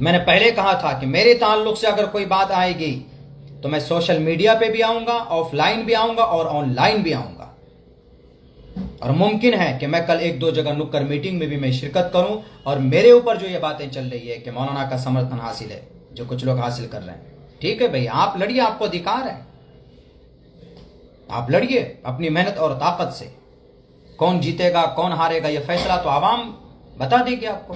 میں نے پہلے کہا تھا کہ میرے تعلق سے اگر کوئی بات آئے گی تو میں سوشل میڈیا پہ بھی آؤں گا, آف لائن بھی آؤں گا اور آن لائن بھی آؤں گا. اور ممکن ہے کہ میں کل 1-2 جگہ نکر میٹنگ میں بھی میں شرکت کروں. اور میرے اوپر جو یہ باتیں چل رہی ہے کہ مولانا کا سمرتھن حاصل ہے, جو کچھ لوگ حاصل کر رہے ہیں, ٹھیک ہے بھئی, آپ لڑیے, آپ کو ادھیکار ہے, آپ لڑیے اپنی محنت اور طاقت سے. کون جیتے گا کون ہارے گا یہ فیصلہ تو عوام بتا دے گی آپ کو.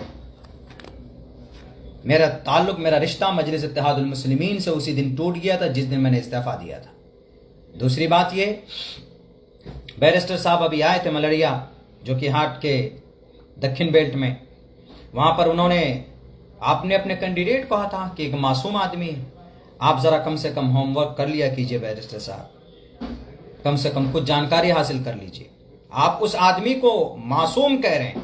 میرا تعلق, میرا رشتہ مجلس اتحاد المسلمین سے اسی دن ٹوٹ گیا تھا جس دن میں نے استعفیٰ دیا تھا. دوسری بات یہ, بیرسٹر صاحب ابھی آئے تھے ملڑیا, جو کہ ہاٹ کے دکن بیلٹ میں, وہاں پر انہوں نے, آپ نے اپنے کینڈیڈیٹ کہا تھا کہ ایک معصوم آدمی ہے, آپ ذرا کم سے کم ہوم ورک کر لیا کیجئے بیرسٹر صاحب, کم سے کم کچھ جانکاری حاصل کر لیجئے. آپ اس آدمی کو معصوم کہہ رہے ہیں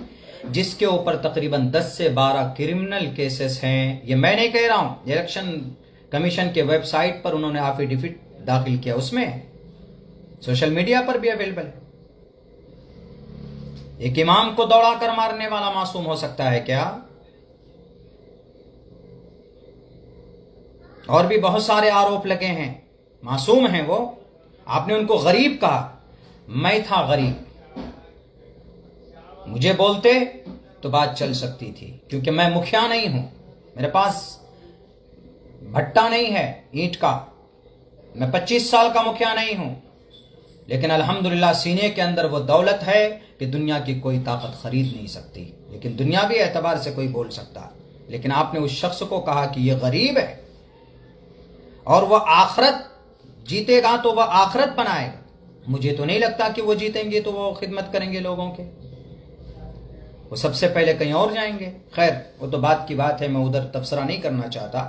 جس کے اوپر تقریباً 10 سے 12 کرمنل کیسز ہیں. یہ میں نہیں کہہ رہا ہوں, الیکشن کمیشن کے ویب سائٹ پر انہوں نے ایفیڈیوٹ داخل کیا, اس میں سوشل میڈیا پر بھی اویلیبل ہے. ایک امام کو دوڑا کر مارنے والا معصوم ہو سکتا ہے کیا؟ اور بھی بہت سارے آروپ لگے ہیں, معصوم ہیں وہ. آپ نے ان کو غریب کہا, میں تھا غریب, مجھے بولتے تو بات چل سکتی تھی, کیونکہ میں مکھیا نہیں ہوں, میرے پاس بھٹا نہیں ہے اینٹ کا, میں 25 سال کا مکھیا نہیں ہوں, لیکن الحمدللہ سینے کے اندر وہ دولت ہے کہ دنیا کی کوئی طاقت خرید نہیں سکتی. لیکن دنیاوی اعتبار سے کوئی بول سکتا, لیکن آپ نے اس شخص کو کہا کہ یہ غریب ہے اور وہ آخرت جیتے گا تو وہ آخرت بنائے گا. مجھے تو نہیں لگتا کہ وہ جیتیں گے تو وہ خدمت کریں گے لوگوں کے, وہ سب سے پہلے کہیں اور جائیں گے. خیر, وہ تو بات کی بات ہے, میں ادھر تبصرہ نہیں کرنا چاہتا,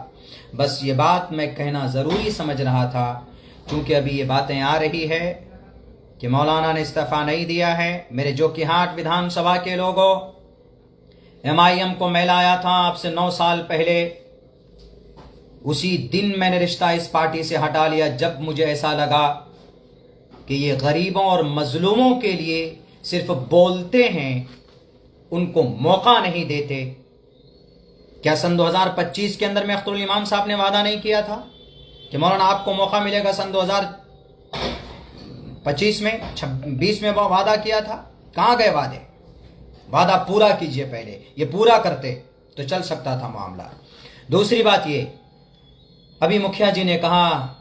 بس یہ بات میں کہنا ضروری سمجھ رہا تھا, چونکہ ابھی یہ باتیں آ رہی ہے کہ مولانا نے استعفیٰ نہیں دیا ہے. میرے جو کہ ہاٹ ودھان سبھا کے لوگوں, MIM کو میل آیا تھا آپ سے 9 سال پہلے, اسی دن میں نے رشتہ اس پارٹی سے ہٹا لیا جب مجھے ایسا لگا کہ یہ غریبوں اور مظلوموں کے لیے صرف بولتے ہیں, ان کو موقع نہیں دیتے. کیا سن 2025 کے اندر میں اختر الایمان صاحب نے وعدہ نہیں کیا تھا کہ مولانا آپ کو موقع ملے گا سن 2025 میں 20 میں وہ وعدہ کیا تھا؟ کہاں گئے وعدے؟ وعدہ پورا کیجئے, پہلے یہ پورا کرتے تو چل سکتا تھا معاملہ. دوسری بات یہ, ابھی مکھیا جی نے کہا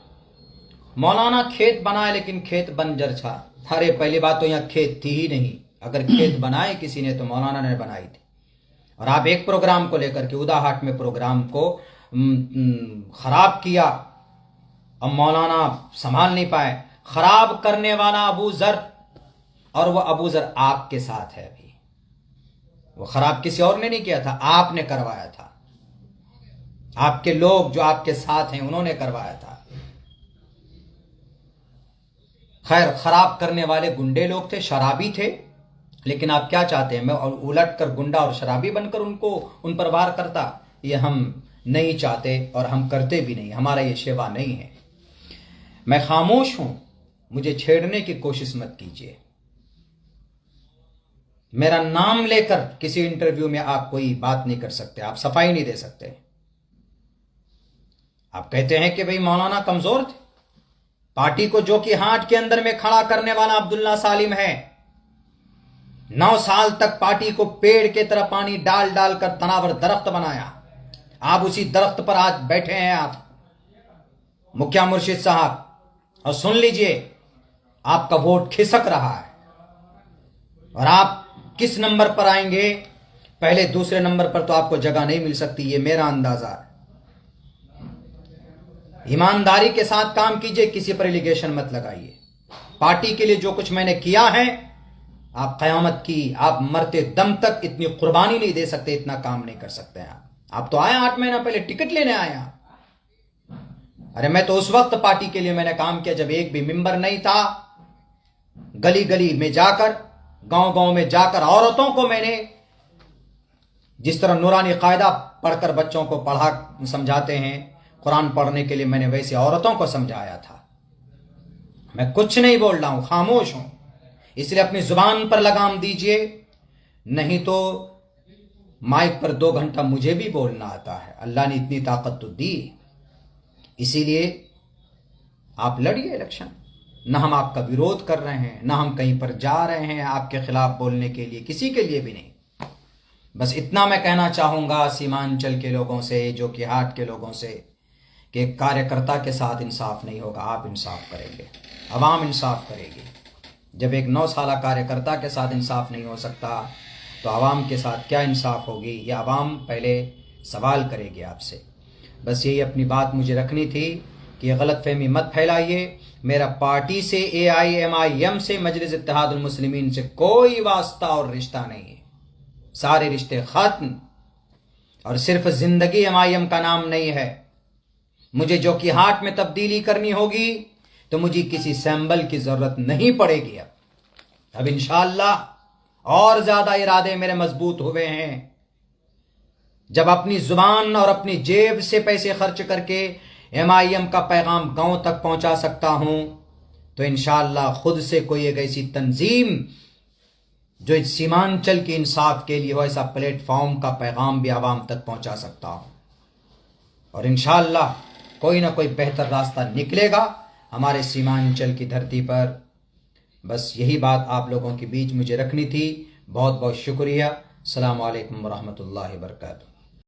مولانا کھیت بنائے لیکن کھیت بنجر تھا. ارے پہلی بات تو یہاں کھیت تھی ہی نہیں, اگر کھیت بنائے کسی نے تو مولانا نے بنائی تھی. اور آپ ایک پروگرام کو لے کر کے ادا ہاٹ میں پروگرام کو خراب کیا, اب مولانا سنبھال نہیں پائے. خراب کرنے والا ابو ذر, اور وہ ابو ذر آپ کے ساتھ ہے ابھی. وہ خراب کسی اور نے نہیں کیا تھا, آپ نے کروایا تھا. آپ کے لوگ جو آپ کے ساتھ ہیں انہوں نے کروایا تھا. خیر, خراب کرنے والے گنڈے لوگ تھے, شرابی تھے, لیکن آپ کیا چاہتے ہیں میں الٹ کر گنڈا اور شرابی بن کر ان پر وار کرتا؟ یہ ہم نہیں چاہتے اور ہم کرتے بھی نہیں, ہمارا یہ شیوا نہیں ہے. میں خاموش ہوں, مجھے چھیڑنے کی کوشش مت کیجیے. میرا نام لے کر کسی انٹرویو میں آپ کوئی بات نہیں کر سکتے, آپ صفائی نہیں دے سکتے. آپ کہتے ہیں کہ بھئی مولانا کمزور تھے. پارٹی کو جو کہ ہاٹ کے اندر میں کھڑا کرنے والا عبداللہ سالم ہے, 9 سال تک پارٹی کو پیڑ کے طرح پانی ڈال ڈال کر تناور درخت بنایا. آپ اسی درخت پر آج بیٹھے ہیں آپ مکھیا مرشد صاحب, اور سن لیجئے آپ کا ووٹ کھسک رہا ہے. اور آپ کس نمبر پر آئیں گے؟ پہلے دوسرے نمبر پر تو آپ کو جگہ نہیں مل سکتی, یہ میرا اندازہ ہے. ایمانداری کے ساتھ کام کیجئے, کسی پر ایلیگیشن مت لگائیے. پارٹی کے لیے جو کچھ میں نے کیا ہے, آپ قیامت کی, آپ مرتے دم تک اتنی قربانی نہیں دے سکتے, اتنا کام نہیں کر سکتے ہیں. آپ تو آئے 8 مہینہ پہلے ٹکٹ لینے آئے آپ. ارے میں تو اس وقت پارٹی کے لیے میں نے کام کیا جب ایک بھی ممبر نہیں تھا. گلی گلی میں جا کر, گاؤں گاؤں میں جا کر عورتوں کو میں نے, جس طرح نورانی قاعدہ پڑھ کر بچوں کو پڑھا سمجھاتے ہیں قرآن پڑھنے کے لیے, میں نے ویسے عورتوں کو سمجھایا تھا. میں کچھ نہیں بول رہا ہوں, خاموش ہوں. اس لیے اپنی زبان پر لگام دیجئے، نہیں تو مائک پر 2 گھنٹہ مجھے بھی بولنا آتا ہے، اللہ نے اتنی طاقت تو دی، اسی لیے آپ لڑیے الیکشن، نہ ہم آپ کا ویرودھ کر رہے ہیں، نہ ہم کہیں پر جا رہے ہیں آپ کے خلاف بولنے کے لیے، کسی کے لیے بھی نہیں۔ بس اتنا میں کہنا چاہوں گا سیمانچل کے لوگوں سے، جو کہ ہاٹ کے لوگوں سے، کہ ایک کاریہ کرتا کے ساتھ انصاف نہیں ہوگا، آپ انصاف کریں گے، عوام انصاف کرے گی۔ جب ایک 9 سالہ کاریہ کرتا کے ساتھ انصاف نہیں ہو سکتا تو عوام کے ساتھ کیا انصاف ہوگی؟ یہ عوام پہلے سوال کرے گی آپ سے۔ بس یہی اپنی بات مجھے رکھنی تھی کہ یہ غلط فہمی مت پھیلائیے، میرا پارٹی سے، AIMIM سے، مجلس اتحاد المسلمین سے کوئی واسطہ اور رشتہ نہیں ہے، سارے رشتے ختم، اور صرف زندگی MIM کا نام نہیں ہے۔ مجھے جو کہ ہاٹ میں تبدیلی کرنی ہوگی تو مجھے کسی سیمبل کی ضرورت نہیں پڑے گی۔ اب انشاءاللہ اور زیادہ ارادے میرے مضبوط ہوئے ہیں۔ جب اپنی زبان اور اپنی جیب سے پیسے خرچ کر کے MIM کا پیغام گاؤں تک پہنچا سکتا ہوں تو انشاءاللہ خود سے کوئی ایک ایسی تنظیم جو سیمانچل کی انصاف کے لیے ہو، ایسا پلیٹ فارم کا پیغام بھی عوام تک پہنچا سکتا ہوں، اور انشاءاللہ کوئی نہ کوئی بہتر راستہ نکلے گا ہمارے سیمانچل کی دھرتی پر۔ بس یہی بات آپ لوگوں کے بیچ مجھے رکھنی تھی۔ بہت بہت شکریہ۔ السلام علیکم ورحمۃ اللہ وبرکاتہ۔